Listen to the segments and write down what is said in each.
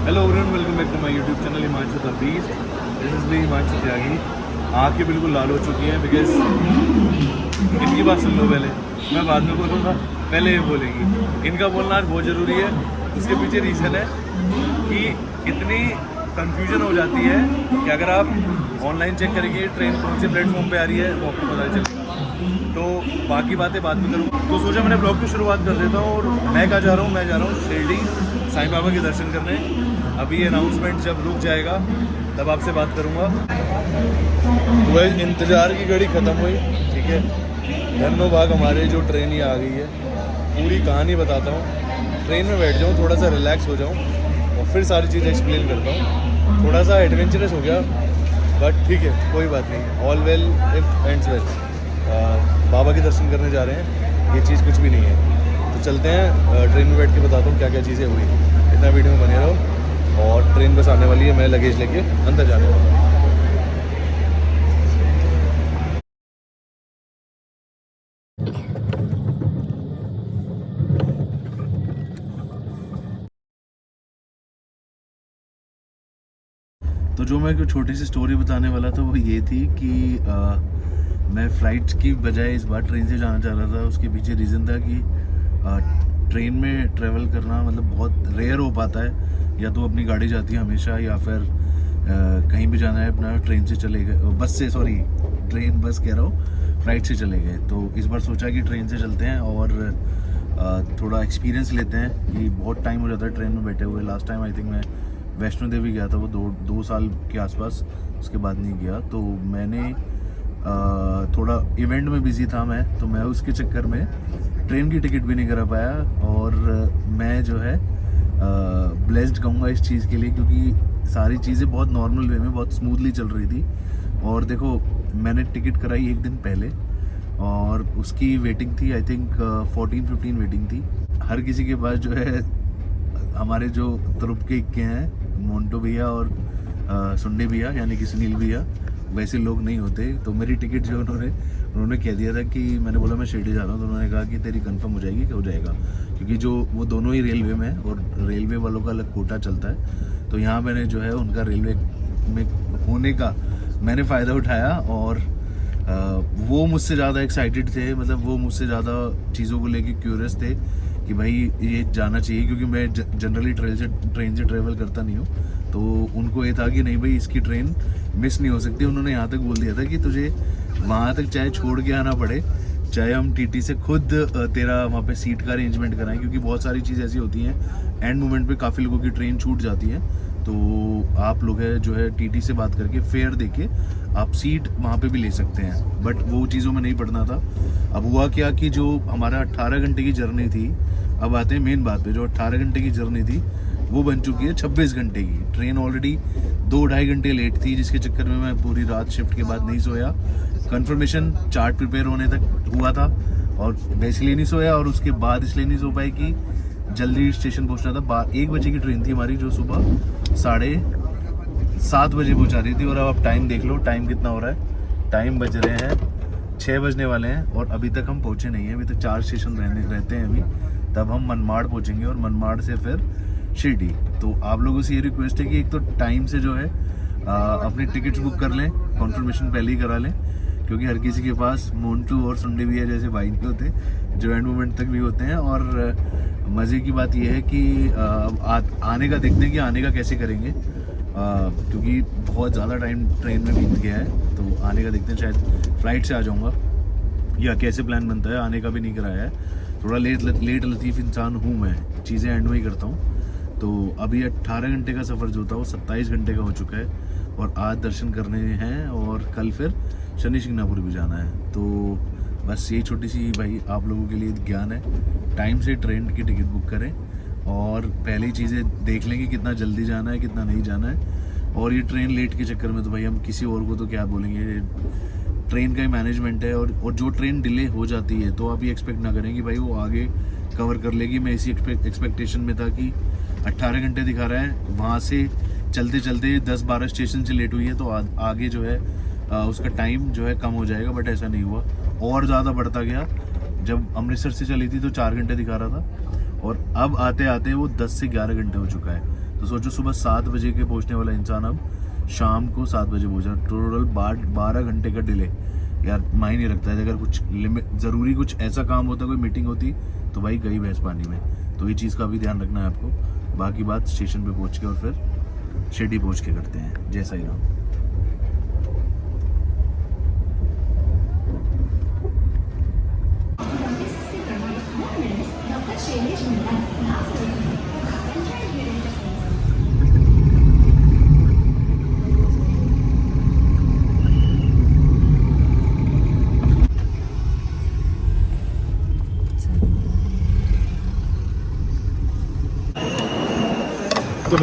Hello everyone, welcome back to my YouTube channel Himanshu Tabrez. This is me Himanshu Tyagi. आँखें बिल्कुल लाल हो चुकी हैं बिकॉज इनकी बात सुन लो पहले, मैं बाद में बोलूँगा, पहले ये बोलेंगी। इनका बोलना आज बहुत ज़रूरी है। उसके पीछे रीज़न है कि इतनी कंफ्यूजन हो जाती है कि अगर आप ऑनलाइन चेक करेंगे ट्रेन कौन से प्लेटफॉर्म पे आ रही है वो आपको पता चलेगा। तो बाकी बातें बाद में करूँगा। तो सोचा मैंने ब्लॉग की शुरुआत कर देता हूँ। और मैं कहाँ जा रहा हूँ? मैं जा रहा हूँ शिरडी साईं बाबा के दर्शन करने। अभी ये अनाउंसमेंट जब रुक जाएगा तब आपसे बात करूँगा। वह इंतज़ार की घड़ी ख़त्म हुई, ठीक है। धन्नो भाग हमारे जो ट्रेन ही आ गई है। पूरी कहानी बताता हूँ। ट्रेन में बैठ जाऊँ, थोड़ा सा रिलैक्स हो जाऊँ और फिर सारी चीज़ एक्सप्लेन करता हूँ। थोड़ा सा एडवेंचरस हो गया बट ठीक है, कोई बात नहीं। All well if ends well. बाबा के दर्शन करने जा रहे हैं, ये चीज़ कुछ भी नहीं है। तो चलते हैं, ट्रेन में बैठ के बताता हूँ क्या क्या चीज़ें हुई। इतना वीडियो में बने रहो। और ट्रेन बस आने वाली है, मैं लगेज लेके अंदर जाने वाला हूँ। तो जो मैं एक छोटी सी स्टोरी बताने वाला था वो ये थी कि मैं फ़्लाइट की बजाय इस बार ट्रेन से जाना चाह रहा था। उसके पीछे रीज़न था कि ट्रेन में ट्रैवल करना मतलब बहुत रेयर हो पाता है। या तो अपनी गाड़ी जाती है हमेशा, या फिर कहीं भी जाना है अपना ट्रेन से चले गए, बस से, सॉरी ट्रेन बस कह रहा हूँ, फ़्लाइट से चले गए। तो इस बार सोचा कि ट्रेन से चलते हैं और थोड़ा एक्सपीरियंस लेते हैं कि बहुत टाइम हो जाता है ट्रेन में बैठे हुए। लास्ट टाइम आई थिंक मैं वैष्णो देवी गया था, वो दो साल के आसपास, उसके बाद नहीं गया। तो मैंने थोड़ा इवेंट में बिज़ी था मैं, तो मैं उसके चक्कर में ट्रेन की टिकट भी नहीं करा पाया। और मैं जो है ब्लेस्ड कहूँगा इस चीज़ के लिए, क्योंकि सारी चीज़ें बहुत नॉर्मल वे में बहुत स्मूथली चल रही थी। और देखो, मैंने टिकट कराई एक दिन पहले और उसकी वेटिंग थी आई थिंक 14-15 वेटिंग थी। हर किसी के पास जो है, हमारे जो तुरुप के इक्के हैं, मोन्टो भैया और सुंडे भैया यानी कि सुनील भैया, वैसे लोग नहीं होते। तो मेरी टिकट जो उन्होंने कह दिया था कि मैंने बोला मैं शिरडी जा रहा हूँ, तो उन्होंने कहा कि तेरी कंफर्म हो जाएगी कि हो जाएगा, क्योंकि जो वो दोनों ही रेलवे में है और रेलवे वालों का अलग कोटा चलता है। तो यहाँ मैंने जो है उनका रेलवे में होने का मैंने फ़ायदा उठाया। और वो मुझसे ज़्यादा एक्साइटेड थे, मतलब वो मुझसे ज़्यादा चीज़ों को लेके क्यूरियस थे कि भाई ये जाना चाहिए, क्योंकि मैं जनरली ट्रेन से ट्रेवल करता नहीं हूँ। तो उनको ये था कि नहीं भाई, इसकी ट्रेन मिस नहीं हो सकती। उन्होंने यहाँ तक बोल दिया था कि तुझे वहाँ तक चाहे छोड़ के आना पड़े, चाहे हम टीटी से खुद तेरा वहाँ पे सीट का अरेंजमेंट कराएं, क्योंकि बहुत सारी चीज़ ऐसी होती हैं एंड मोमेंट पे काफ़ी लोगों की ट्रेन छूट जाती है। तो आप लोग है जो है टीटी से बात करके फेयर देके आप सीट वहाँ पे भी ले सकते हैं। बट वो चीज़ों में नहीं पड़ना था। अब हुआ क्या कि जो हमारा 18 घंटे की जर्नी थी, अब आते हैं मेन बात पे, जो 18 घंटे की जर्नी थी वो बन चुकी है 26 घंटे की। ट्रेन ऑलरेडी 2-2.5 घंटे लेट थी, जिसके चक्कर में मैं पूरी रात शिफ्ट के बाद नहीं सोया। कंफर्मेशन चार्ट प्रिपेयर होने तक हुआ था और बेसिकली नहीं सोया। और उसके बाद इसलिए नहीं सो पाए कि जल्दी स्टेशन पहुंचना था। 1 बजे की ट्रेन थी हमारी, जो सुबह 7:30 बजे पहुंचा रही थी। और अब आप टाइम देख लो, टाइम कितना हो रहा है। टाइम बज रहे हैं 6 बजने वाले हैं और अभी तक हम पहुंचे नहीं हैं। अभी तक 4 स्टेशन रहते हैं अभी, तब हम मनमाड़ पहुंचेंगे और मनमाड़ से फिर शिरडी। तो आप लोगों से ये रिक्वेस्ट है कि एक तो टाइम से जो है अपनी टिकट्स बुक कर लें, कॉन्फर्मेशन पहले ही करा लें, क्योंकि हर किसी के पास मोन्टू और सुंडे भी है जैसे भाई नहीं होते, जो एंड मोमेंट तक भी होते हैं। और मज़े की बात यह है कि आने का देखते हैं कि आने का कैसे करेंगे, क्योंकि बहुत ज़्यादा टाइम ट्रेन में बीत गया है। तो आने का देखते हैं, शायद फ़्लाइट से आ जाऊँगा या कैसे प्लान बनता है। आने का भी नहीं कराया है, थोड़ा लेट लतीफ़ इंसान हूँ मैं, चीज़ें एंड में ही करता हूँ। तो अभी 18 घंटे का सफ़र जो था वो 27 घंटे का हो चुका है और आज दर्शन करने हैं और कल फिर शनि शिंगणापुर भी जाना है। तो बस यही छोटी सी भाई आप लोगों के लिए ज्ञान है। टाइम से ट्रेन की टिकट बुक करें और पहले ही चीज़ें देख लें कि कितना जल्दी जाना है, कितना नहीं जाना है। और ये ट्रेन लेट के चक्कर में तो भाई हम किसी और को तो क्या बोलेंगे, ट्रेन का ही मैनेजमेंट है। और जो ट्रेन डिले हो जाती है तो आप ये एक्सपेक्ट ना करें कि भाई वो आगे कवर कर लेगी। मैं इसी एक्सपेक्टेशन में था कि 18 घंटे दिखा रहा है, वहाँ से चलते चलते 10-12 स्टेशन से लेट हुई है, तो आगे जो है उसका टाइम जो है कम हो जाएगा। बट ऐसा नहीं हुआ, और ज़्यादा बढ़ता गया। जब अमृतसर से चली थी तो 4 घंटे दिखा रहा था और अब आते आते वो 10 से 11 घंटे हो चुका है। तो सोचो सुबह 7 बजे के पहुंचने वाला इंसान अब शाम को 7 बजे पहुंचा, टोटल 12 घंटे का डिले। यार मायने नहीं रखता है, अगर कुछ लिमिट ज़रूरी कुछ ऐसा काम होता, कोई मीटिंग होती तो भाई गई भैंस पानी में। तो ये चीज़ का भी ध्यान रखना है आपको। बाकी बात स्टेशन पे पहुंच के और फिर शिरडी पहुंच के करते हैं। जय साई राम। तो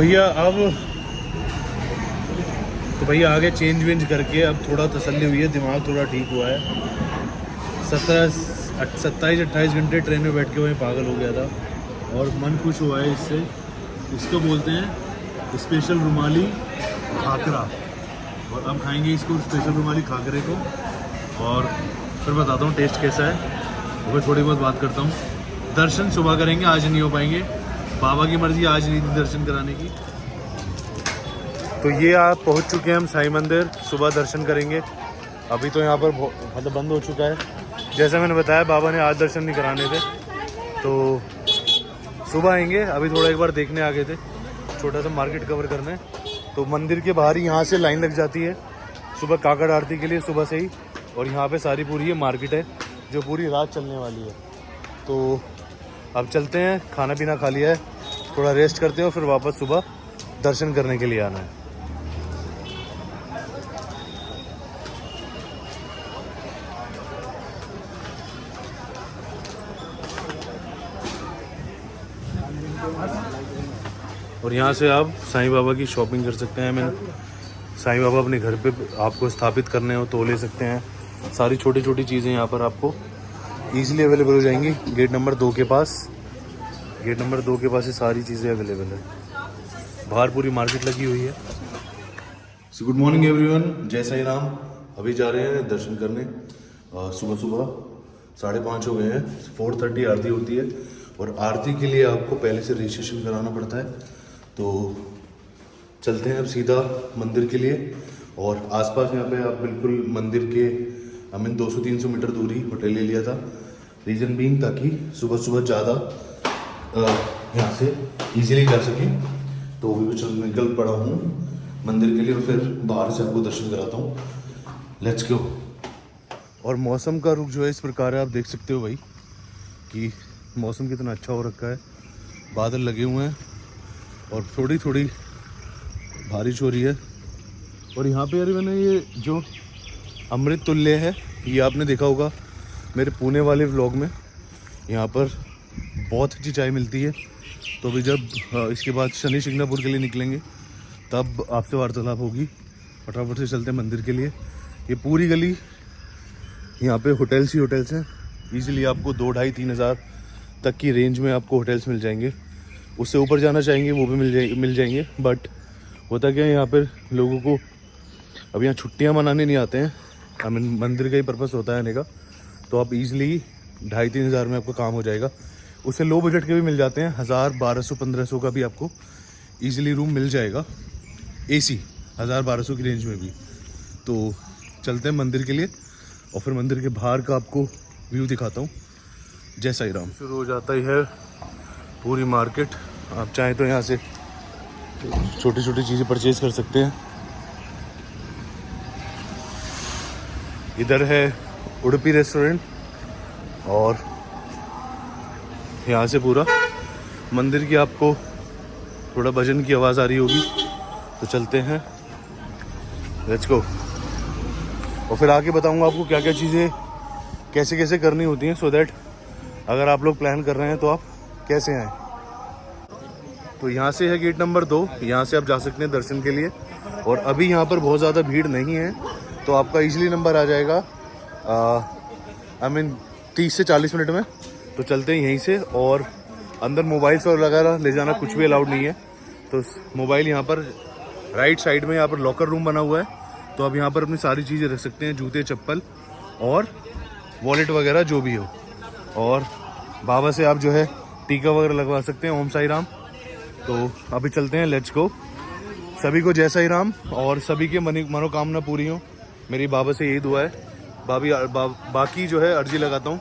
भैया आगे चेंज वेंज करके अब थोड़ा तसल्ली हुई है, दिमाग थोड़ा ठीक हुआ है। 27-28 घंटे ट्रेन में बैठ के वहीं पागल हो गया था और मन खुश हुआ है इससे। इसको बोलते हैं स्पेशल रुमाली खाकरा, और अब खाएंगे इसको स्पेशल रुमाली खाकरे को और फिर बताता हूँ टेस्ट कैसा है। और फिर थोड़ी बहुत बात करता हूँ। दर्शन सुबह करेंगे, आज नहीं हो पाएंगे, बाबा की मर्जी, आज नहीं थी दर्शन कराने की। तो ये आप पहुंच चुके हैं हम साईं मंदिर, सुबह दर्शन करेंगे। अभी तो यहाँ पर मतलब बंद हो चुका है, जैसा मैंने बताया बाबा ने आज दर्शन नहीं कराने थे, तो सुबह आएंगे। अभी थोड़ा एक बार देखने आ गए थे, छोटा सा मार्केट कवर करने। तो मंदिर के बाहर ही यहाँ से लाइन लग जाती है सुबह काकड़ आरती के लिए, सुबह से ही। और यहाँ पे सारी पूरी ये मार्केट है जो पूरी रात चलने वाली है। तो अब चलते हैं, खाना पीना खा लिया है, थोड़ा रेस्ट करते हैं और फिर वापस सुबह दर्शन करने के लिए आना है। और यहाँ से आप साईं बाबा की शॉपिंग कर सकते हैं। मैंने साईं बाबा अपने घर पे आपको स्थापित करने हो तो ले सकते हैं। सारी छोटी छोटी चीज़ें यहाँ पर आपको ईजिली अवेलेबल हो जाएंगी। गेट नंबर 2 के पास ये सारी चीज़ें अवेलेबल है। बाहर पूरी मार्केट लगी हुई है। सो गुड मॉर्निंग एवरीवन, जय साई राम। अभी जा रहे हैं दर्शन करने। सुबह 5:30 हो गए हैं। 4:30 आरती होती है और आरती के लिए आपको पहले से रजिस्ट्रेशन कराना पड़ता है। तो चलते हैं अब सीधा मंदिर के लिए। और आसपास यहाँ पे आप बिल्कुल मंदिर के 200-300 मीटर दूरी होटल ले लिया था, रीज़न बीइंग ताकि सुबह सुबह ज़्यादा यहाँ से इजीली जा सके। तो अभी चल निकल पड़ा हूँ मंदिर के लिए और फिर बाहर से आपको दर्शन कराता हूँ। Let's go. और मौसम का रुख जो है इस प्रकार है, आप देख सकते हो भाई कि मौसम कितना अच्छा हो रखा है। बादल लगे हुए हैं और थोड़ी थोड़ी बारिश हो रही है। और यहाँ पे यार मैंने ये जो अमृत तुल्य है, ये आपने देखा होगा मेरे पुणे वाले व्लॉग में। यहाँ पर बहुत अच्छी चाय मिलती है। तो अभी जब इसके बाद शनि शिंगणापुर के लिए निकलेंगे तब आपसे वार्तालाप होगी। फटाफट से चलते हैं मंदिर के लिए। ये पूरी गली यहाँ पे होटल्स ही होटल्स हैं। ईजिली आपको 2-2,5-3 हज़ार तक की रेंज में आपको होटल्स मिल जाएंगे। उससे ऊपर जाना चाहेंगे वो भी मिल जाएंगे। बट होता क्या है, यहाँ पर लोगों को अब यहाँ छुट्टियाँ मनाने नहीं आते हैं। मंदिर का ही पर्पस होता है आने का। तो आप ईजिली 2,5-3 हज़ार में आपका काम हो जाएगा। उससे लो बजट के भी मिल जाते हैं, 1000, 1200, 1500 का भी आपको ईजिली रूम मिल जाएगा। AC 1000-1200 की रेंज में भी। तो चलते हैं मंदिर के लिए और फिर मंदिर के बाहर का आपको व्यू दिखाता हूँ। जय साई राम। शुरू हो जाता ही है पूरी मार्केट। आप चाहें तो यहाँ से छोटी छोटी चीज़ें परचेज़ कर सकते हैं। इधर है उडुपी रेस्टोरेंट और यहाँ से पूरा मंदिर की आपको थोड़ा भजन की आवाज़ आ रही होगी। तो चलते हैं, लेट्स गो। और फिर आके बताऊंगा आपको क्या क्या चीज़ें कैसे कैसे करनी होती हैं, सो दैट अगर आप लोग प्लान कर रहे हैं तो आप कैसे आएँ। तो यहाँ से है गेट नंबर 2, यहाँ से आप जा सकते हैं दर्शन के लिए। और अभी यहाँ पर बहुत ज़्यादा भीड़ नहीं है, तो आपका इजीली नंबर आ जाएगा 30 से 40 मिनट में। तो चलते हैं यहीं से। और अंदर मोबाइल्स वगैरह ले जाना कुछ भी अलाउड नहीं है। तो मोबाइल यहाँ पर राइट साइड में यहाँ पर लॉकर रूम बना हुआ है। तो आप यहाँ पर अपनी सारी चीज़ें रख सकते हैं, जूते, चप्पल और वॉलेट वगैरह जो भी हो। और बाबा से आप जो है टीका वगैरह लगवा सकते हैं, ओम साई राम। तो अभी चलते हैं, लेट्स गो। सभी को जय साईं राम और सभी के मनोकामना पूरी हो, मेरी बाबा से यही दुआ है। बाकी जो है अर्जी लगाता हूँ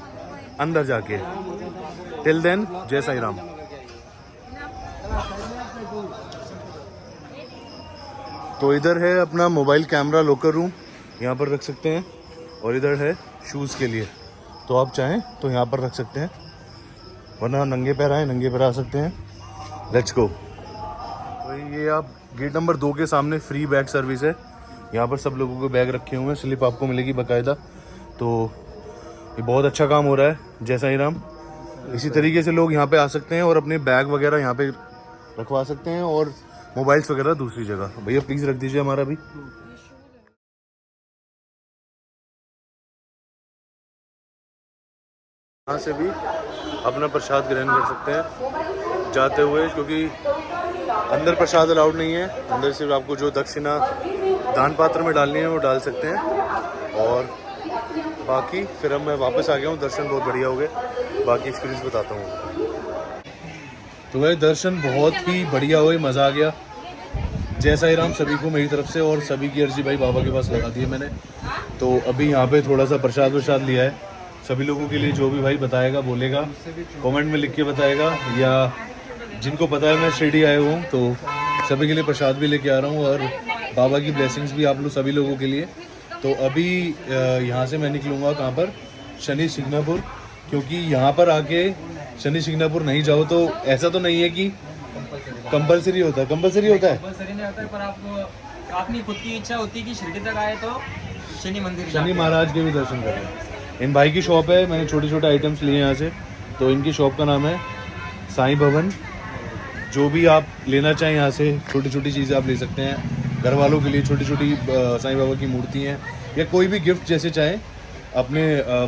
अंदर जाके। टिल देन जय साईं राम। तो इधर है अपना मोबाइल कैमरा लॉकर रूम, यहाँ पर रख सकते हैं, और इधर है शूज़ के लिए, तो आप चाहें तो यहाँ पर रख सकते हैं, वरना नंगे पैर आए नंगे पैर आ सकते हैं। Let's go. तो ये आप गेट नंबर 2 के सामने फ्री बैग सर्विस है, यहाँ पर सब लोगों के बैग रखे हुए हैं, स्लिप आपको मिलेगी बाकायदा। तो ये बहुत अच्छा काम हो रहा है, जय साईं राम। इसी तरीके से लोग यहाँ पे आ सकते हैं और अपने बैग वगैरह यहाँ पे रखवा सकते हैं, और मोबाइल्स वगैरह दूसरी जगह। भैया प्लीज़ रख दीजिए हमारा भी। यहाँ से भी अपना प्रसाद ग्रहण कर सकते हैं जाते हुए, क्योंकि अंदर प्रसाद अलाउड नहीं है। अंदर सिर्फ आपको जो दक्षिणा दान पात्र में डालनी है वो डाल सकते हैं, और बाकी फिर अब मैं वापस आ गया हूँ। दर्शन बहुत बढ़िया हो गए, बाकी एक्सपीरियंस बताता हूँ। तो वह दर्शन बहुत ही बढ़िया हुए, मज़ा आ गया। जय साईं राम सभी को मेरी तरफ से, और सभी की अर्जी भाई बाबा के पास लगा दी है मैंने। तो अभी यहाँ पे थोड़ा सा प्रसाद वरसाद लिया है सभी लोगों के लिए। जो भी भाई बताएगा बोलेगा, कमेंट में लिख के बताएगा, या जिनको पता है मैं शिरडी आया हूँ तो सभी के लिए प्रसाद भी लेके आ रहा हूँ, और बाबा की ब्लेसिंग्स भी आप लोग सभी लोगों के लिए। तो अभी यहाँ से मैं निकलूँगा कहाँ पर, शनि शिंगणापुर, क्योंकि यहाँ पर आके शनि शिंगणापुर नहीं जाओ तो ऐसा तो नहीं है कि कंपलसरी होता है। कंपलसरी होता है, कंपलसरी नहीं होता है, पर आप अपनी खुद की इच्छा होती है कि शिरडी तक आए तो शनि मंदिर, शनि महाराज के भी दर्शन करें। इन भाई की शॉप है, मैंने छोटे छोटे आइटम्स लिए यहाँ से। तो इनकी शॉप का नाम है साईं भवन। जो भी आप लेना चाहें यहाँ से, छोटी छोटी चीज़ें आप ले सकते हैं। घर वालों के लिए छोटी छोटी साईं बाबा की मूर्ति हैं, या कोई भी गिफ्ट जैसे चाहें अपने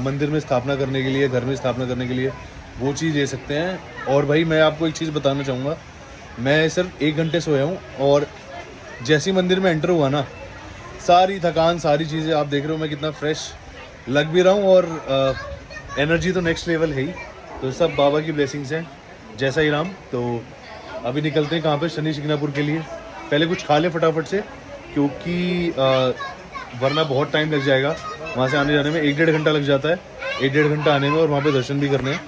मंदिर में स्थापना करने के लिए, घर में स्थापना करने के लिए, वो चीज़ ले सकते हैं। और भाई मैं आपको एक चीज़ बताना चाहूँगा, मैं सिर्फ 1 घंटे सोया हूँ, और जैसे ही मंदिर में एंटर हुआ ना, सारी थकान सारी चीज़ें आप देख रहे हो, मैं कितना फ्रेश लग भी रहा हूँ, और एनर्जी तो नेक्स्ट लेवल है ही। तो सब बाबा की ब्लेसिंग्स हैं, जय साईं राम। तो अभी निकलते हैं कहाँ पे, शनि शिंगणापुर के लिए। पहले कुछ खा ले फटाफट से, क्योंकि वरना बहुत टाइम लग जाएगा वहाँ से आने जाने में। 1-1.5 घंटा लग जाता है, 1-1.5 घंटा आने में, और वहाँ पे दर्शन भी करने हैं।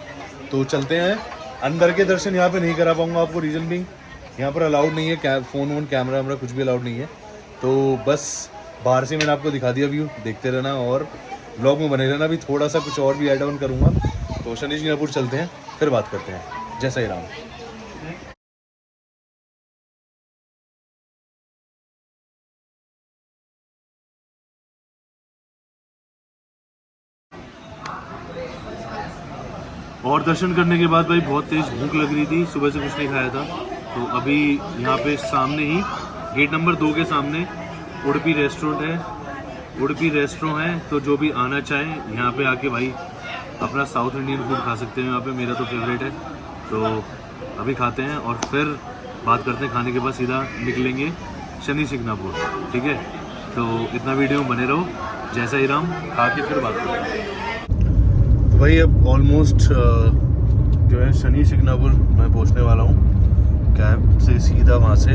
तो चलते हैं। अंदर के दर्शन यहाँ पे नहीं करा पाऊँगा आपको, रीज़न भी यहाँ पर अलाउड नहीं है, फ़ोन वोन कैमरा वैमरा कुछ भी अलाउड नहीं है। तो बस बाहर से मैंने आपको दिखा दिया व्यू, देखते रहना और ब्लॉग में बने रहना। भी थोड़ा सा कुछ और भी ऐड ऑन करूँगा। तो शनि शिंगणापुर चलते हैं, फिर बात करते हैं। जय साईं राम। और दर्शन करने के बाद भाई बहुत तेज़ भूख लग रही थी, सुबह से कुछ नहीं खाया था। तो अभी यहाँ पे सामने ही गेट नंबर 2 के सामने उडुपी रेस्टोरेंट है। उडुपी रेस्टोरेंट है, तो जो भी आना चाहे यहाँ पे आके भाई अपना साउथ इंडियन फूड खा सकते हैं। यहाँ पे मेरा तो फेवरेट है। तो अभी खाते हैं और फिर बात करते हैं। खाने के बाद सीधा निकलेंगे शनि शिंगणापुर, ठीक है। तो इतना वीडियो में बने रहो। जय साईं राम। खा के फिर बात करते हैं। तो भाई अब ऑलमोस्ट जो है शनि शिंगणापुर मैं पहुंचने वाला हूँ। कैब से सीधा वहाँ से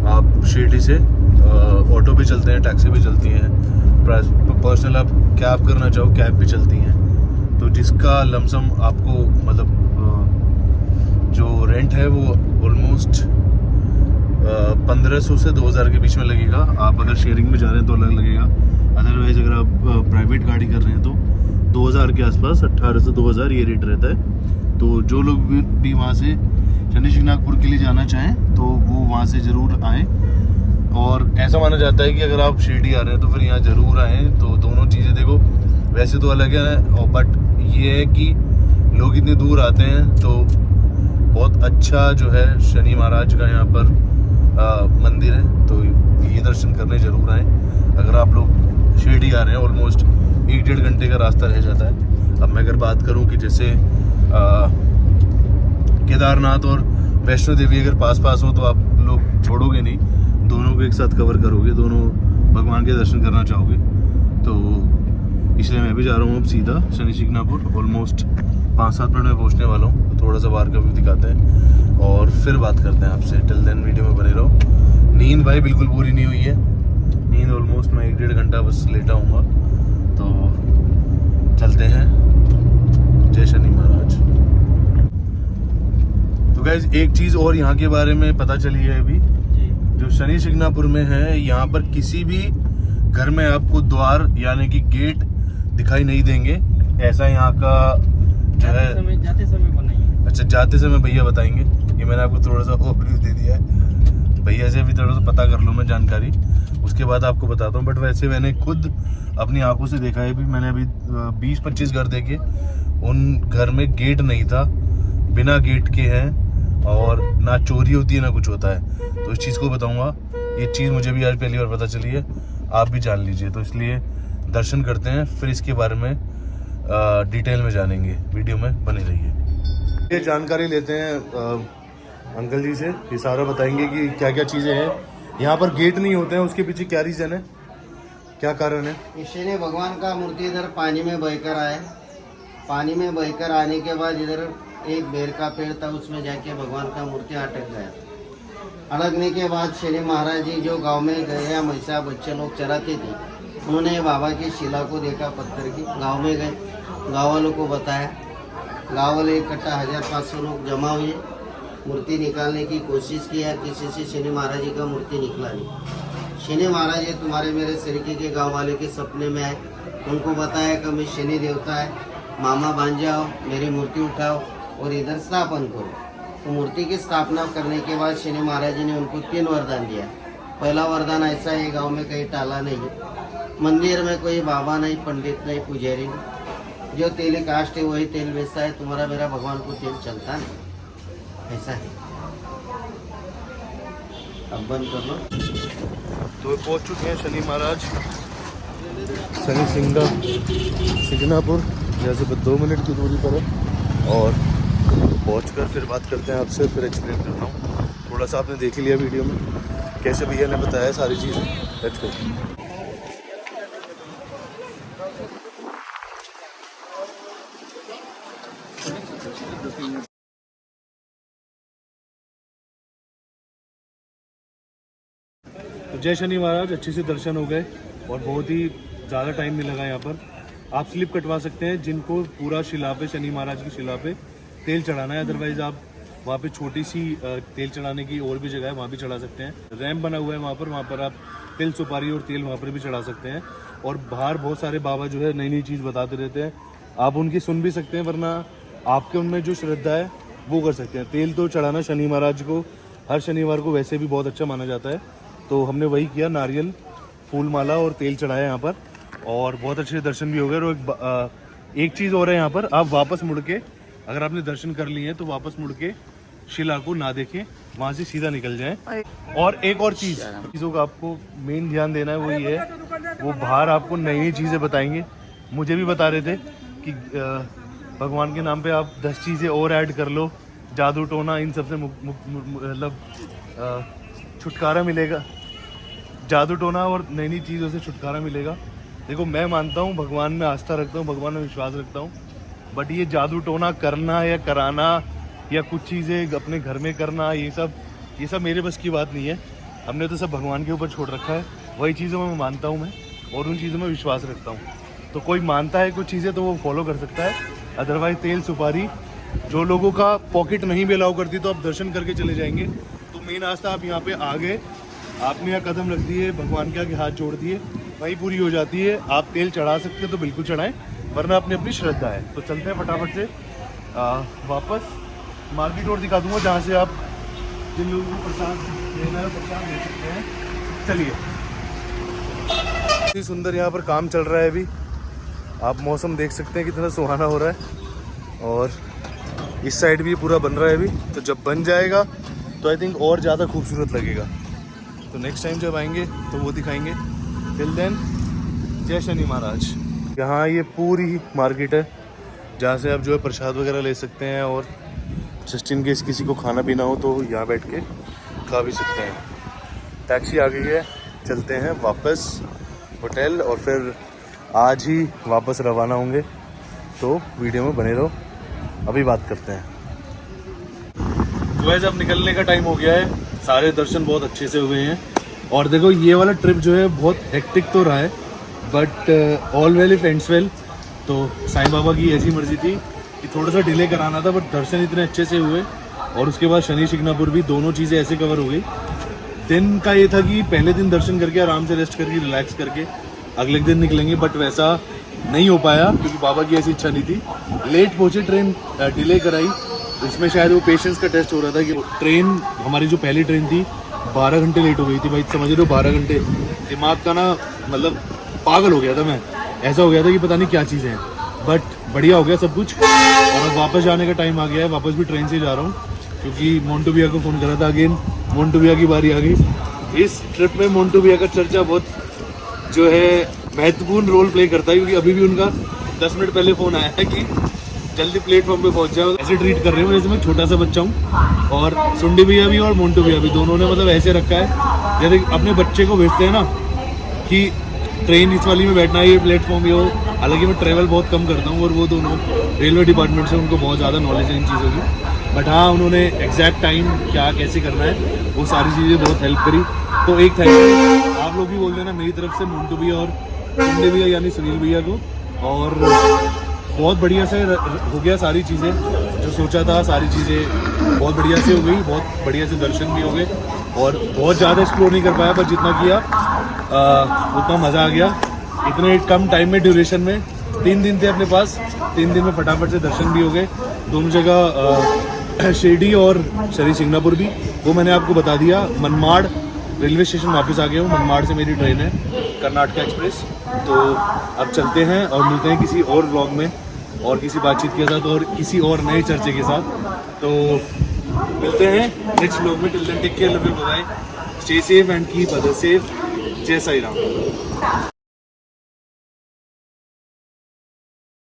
आप शिरडी से ऑटो भी चलते हैं, टैक्सी भी चलती हैं, पर्सनल आप कैब करना चाहो कैब भी चलती हैं। तो जिसका लमसम आपको मतलब जो रेंट है वो ऑलमोस्ट 1500 से 2000 के बीच में लगेगा। आप अगर शेयरिंग में जा रहे हैं तो अलग लगेगा, अदरवाइज अगर आप प्राइवेट गाड़ी कर रहे हैं तो 2000 के आसपास, 1800 से 2000 ये रेट रहता है। तो जो लोग भी वहाँ से शनि शिंगणापुर के लिए जाना चाहें तो वो वहाँ से ज़रूर आएँ। और ऐसा माना जाता है कि अगर आप शिरडी आ रहे हैं तो फिर यहाँ ज़रूर आएँ। तो दोनों चीज़ें देखो वैसे तो अलग है, और बट ये है कि लोग इतनी दूर आते हैं तो बहुत अच्छा जो है शनि महाराज का यहाँ पर मंदिर है। तो ये दर्शन करने ज़रूर आएँ। अगर आप लोग शिरडी आ रहे हैं ऑलमोस्ट 1-1.5 घंटे का रास्ता रह जाता है। अब मैं अगर बात करूं कि जैसे केदारनाथ और वैष्णो देवी अगर पास हो तो आप लोग छोड़ोगे नहीं, दोनों को एक साथ कवर करोगे, दोनों भगवान के दर्शन करना चाहोगे। तो इसलिए मैं भी जा रहा हूँ अब सीधा शनि शिंगणापुर। ऑलमोस्ट 5-7 मिनट में पहुंचने वाला हूँ, तो थोड़ा सा बाहर का व्यू दिखाते हैं और फिर बात करते हैं आपसे। टिल देन वीडियो में बने रहो। नींद भाई बिल्कुल पूरी नहीं हुई है, नींद ऑलमोस्ट मैं 1-1.5 घंटा बस लेटा हूँगा। तो चलते हैं। जय शनि महाराज। तो गाइज एक चीज़ और यहाँ के बारे में पता चली है अभी, जो शनि शिंगणापुर में है, यहाँ पर किसी भी घर में आपको द्वार यानी कि गेट दिखाई नहीं देंगे। ऐसा यहाँ का जो है जाते समय बनाइए। अच्छा, जाते समय भैया बताएंगे। ये मैंने आपको थोड़ा सा ओवरव्यू दे दिया है, भैया से भी थोड़ा सा पता कर लूँ मैं जानकारी, उसके बाद आपको बताता हूँ। बट वैसे मैंने खुद अपनी आंखों से देखा है भी, मैंने अभी 20-25 घर देखे, उन घर में गेट नहीं था, बिना गेट के हैं, और ना चोरी होती है ना कुछ होता है। तो इस चीज़ को बताऊँगा, ये चीज़ मुझे भी आज पहली बार पता चली है, आप भी जान लीजिए। तो इसलिए दर्शन करते हैं, फिर इसके बारे में डिटेल में जानेंगे। वीडियो में बने रहिए। ये जानकारी लेते हैं अंकल जी से, ये सारा बताएंगे कि क्या क्या चीज़ें हैं। यहाँ पर गेट नहीं होते हैं, उसके पीछे क्या रीज़न है, क्या कारण है? शनि भगवान का मूर्ति इधर पानी में बहकर आया। पानी में बहकर आने के बाद इधर एक बेर का पेड़ था, उसमें जाके भगवान का मूर्ति अटक गया। अटकने के बाद शनि महाराज जी जो गांव में गए, हमेशा बच्चे लोग चराते थे, उन्होंने बाबा की शिला को देखा, पत्थर की। गांव में गए, गाँव वालों को बताया, गाँव वाले इकट्ठा 1500 लोग जमा हुए, मूर्ति निकालने की कोशिश किया, किसी से शनि महाराज जी का मूर्ति निकला नहीं। शनि महाराज जी तुम्हारे मेरे सरीके के गांव वाले के सपने में आए, उनको बताया कि मैं शनि देवता है, मामा बांध जाओ, मेरी मूर्ति उठाओ और इधर स्थापन करो। तो मूर्ति की स्थापना करने के बाद शनि महाराज जी ने उनको 3 वरदान दिया। पहला वरदान ऐसा है, गाँव में कहीं टाला नहीं, मंदिर में कोई बाबा नहीं, पंडित नहीं, पुजारी नहीं, जो तेल कास्ट है वही तेल बेचता है, तुम्हारा मेरा भगवान को तेल चलता नहीं, ऐसा है। अब बंद कर लो। तो पहुंच चुके हैं शनि महाराज, शनि शिंगणापुर, जैसे 2 मिनट की दूरी पर है। और पहुंचकर फिर बात करते हैं आपसे, फिर एक्सप्लेन करता हूँ। थोड़ा सा आपने देख लिया वीडियो में कैसे भैया ने बताया सारी चीज़ें। Let's go. तो जय शनि महाराज, अच्छे से दर्शन हो गए और बहुत ही ज़्यादा टाइम नहीं लगा। यहाँ पर आप स्लिप कटवा सकते हैं जिनको पूरा शिला पे, शनि महाराज की शिला पे तेल चढ़ाना है। अदरवाइज आप वहाँ पे छोटी सी तेल चढ़ाने की और भी जगह है, वहाँ भी चढ़ा सकते हैं। रैम्प बना हुआ है वहाँ पर आप तिल सुपारी और तेल वहाँ पर भी चढ़ा सकते हैं। और बाहर बहुत सारे बाबा जो है नई नई चीज़ बताते रहते हैं, आप उनकी सुन भी सकते हैं, वरना आपके उनमें जो श्रद्धा है वो कर सकते हैं। तेल तो चढ़ाना शनि महाराज को हर शनिवार को वैसे भी बहुत अच्छा माना जाता है, तो हमने वही किया, नारियल, फूल माला और तेल चढ़ाया यहाँ पर, और बहुत अच्छे दर्शन भी हो गए। और एक चीज़ और है यहाँ पर, आप वापस मुड़ के, अगर आपने दर्शन कर लिए हैं तो वापस मुड़ के शिला को ना देखें, वहाँ से सीधा निकल जाएं। और एक और चीज़ों का आपको मेन ध्यान देना है, वो ये है, वो बाहर आपको नई नई चीज़ें बताएंगे। मुझे भी बता रहे थे कि भगवान के नाम पे आप 10 चीज़ें और ऐड कर लो, जादू टोना, इन सबसे मतलब छुटकारा मिलेगा, जादू टोना और नई नई चीज़ों से छुटकारा मिलेगा। देखो, मैं मानता हूँ, भगवान में आस्था रखता हूँ, भगवान में विश्वास रखता हूँ, बट ये जादू टोना करना या कराना या कुछ चीज़ें अपने घर में करना, ये सब मेरे बस की बात नहीं है। हमने तो सब भगवान के ऊपर छोड़ रखा है। वही चीज़ों में मानता हूँ मैं, और उन चीज़ों में विश्वास रखता हूँ। तो कोई मानता है कुछ चीज़ें तो वो फॉलो कर सकता है, अदरवाइज तेल सुपारी, जो लोगों का पॉकेट नहीं भी अलाउ करती, तो आप दर्शन करके चले जाएंगे। तो मेन आस्था, आप यहाँ पे आ गए, आपने यहाँ कदम रख दिए, भगवान के आगे हाथ जोड़ दिए, वही पूरी हो जाती है। आप तेल चढ़ा सकते हैं तो बिल्कुल चढ़ाएं, वरना अपनी अपनी श्रद्धा है। तो चलते हैं फटाफट से वापस। मार्केट और दिखा दूंगा जहाँ से आप जिन लोगों को प्रसाद लेना है प्रसाद ले सकते हैं। चलिए। इतनी सुंदर यहाँ पर काम चल रहा है अभी, आप मौसम देख सकते हैं कितना सुहाना हो रहा है। और इस साइड भी पूरा बन रहा है अभी, तो जब बन जाएगा तो आई थिंक और ज़्यादा खूबसूरत लगेगा। तो नेक्स्ट टाइम जब आएंगे तो वो दिखाएंगे। टिल देन, जय शनि महाराज। यहाँ ये पूरी मार्केट है जहाँ से आप जो है प्रसाद वगैरह ले सकते हैं, और जस्ट इन केस किसी को खाना पीना हो तो यहाँ बैठ के खा भी सकते हैं। टैक्सी आ गई है, चलते हैं वापस होटल, और फिर आज ही वापस रवाना होंगे। तो वीडियो में बने रहो। अभी बात करते हैं। तो वैसे अब निकलने का टाइम हो गया है, सारे दर्शन बहुत अच्छे से हुए हैं। और देखो ये वाला ट्रिप जो है बहुत हेक्टिक तो रहा है, but all well if ends well. तो साईं बाबा की ऐसी मर्जी थी कि थोड़ा सा डिले कराना था, बट दर्शन इतने अच्छे से हुए। और उसके बाद शनि शिंगणापुर भी, दोनों चीज़ें ऐसे कवर हो गई। दिन का ये था कि पहले दिन दर्शन करके आराम से रेस्ट करके रिलैक्स करके अगले दिन निकलेंगे, बट वैसा नहीं हो पाया क्योंकि बाबा की ऐसी इच्छा नहीं थी। लेट पहुंचे, ट्रेन डिले कराई। इसमें शायद वो पेशेंस का टेस्ट हो रहा था कि ट्रेन हमारी जो पहली ट्रेन थी 12 घंटे लेट हो गई थी भाई, समझ रहे हो 12 घंटे। दिमाग का ना मतलब पागल हो गया था मैं, ऐसा हो गया था कि पता नहीं क्या चीज़ें हैं, बट बढ़िया हो गया सब कुछ। और अब वापस जाने का टाइम आ गया है, वापस भी ट्रेन से जा रहा हूँ क्योंकि मोन्टू भैया को फ़ोन करा था। अगेन मोन्टू भैया की बारी आ गई। इस ट्रिप में मोन्टू भैया का चर्चा बहुत जो है महत्वपूर्ण रोल प्ले करता है, क्योंकि अभी भी उनका 10 मिनट पहले फ़ोन आया है कि जल्दी प्लेटफॉर्म पे पहुंच जाओ। ऐसे ट्रीट कर रहे हो जैसे मैं छोटा सा बच्चा हूँ। और सुंडी भैया भी और मोन्टू भैया भी, दोनों ने मतलब ऐसे रखा है जैसे अपने बच्चे को भेजते हैं ना कि ट्रेन इस वाली में बैठना है, ये प्लेटफॉर्म ये हो। हालांकि मैं ट्रैवल बहुत कम करता हूँ और वो दोनों रेलवे डिपार्टमेंट से, उनको बहुत ज़्यादा नॉलेज है इन चीज़ों की। बट हाँ, उन्होंने एग्जैक्ट टाइम क्या कैसे करना है वो सारी चीज़ें बहुत हेल्प करी। तो एक थैंक यू आप लोग भी बोल देना मेरी तरफ से मोन्टू भैया और सुंडी भैया यानी सुनील भैया को। और बहुत बढ़िया से हो गया, सारी चीज़ें जो सोचा था सारी चीज़ें बहुत बढ़िया से हो गई, बहुत बढ़िया से दर्शन भी हो गए। और बहुत ज़्यादा एक्सप्लोर नहीं कर पाया, पर जितना किया उतना मज़ा आ गया। इतने कम टाइम में, ड्यूरेशन में, 3 दिन थे अपने पास, 3 दिन में फटाफट से दर्शन भी हो गए। दोनों जगह शिरडी और शनि शिंगणापुर भी, वो मैंने आपको बता दिया। मनमाड़ रेलवे स्टेशन वापस आ गया हूँ, मनमाड़ से मेरी ट्रेन है कर्नाटक एक्सप्रेस। तो अब चलते हैं और मिलते हैं किसी और व्लॉग में और किसी बातचीत के साथ और किसी और नए चर्चे के साथ। तो मिलते हैं नेक्स्ट व्लॉग में। Till then take care, love you, bye, stay safe and keep others safe. जय साई राम।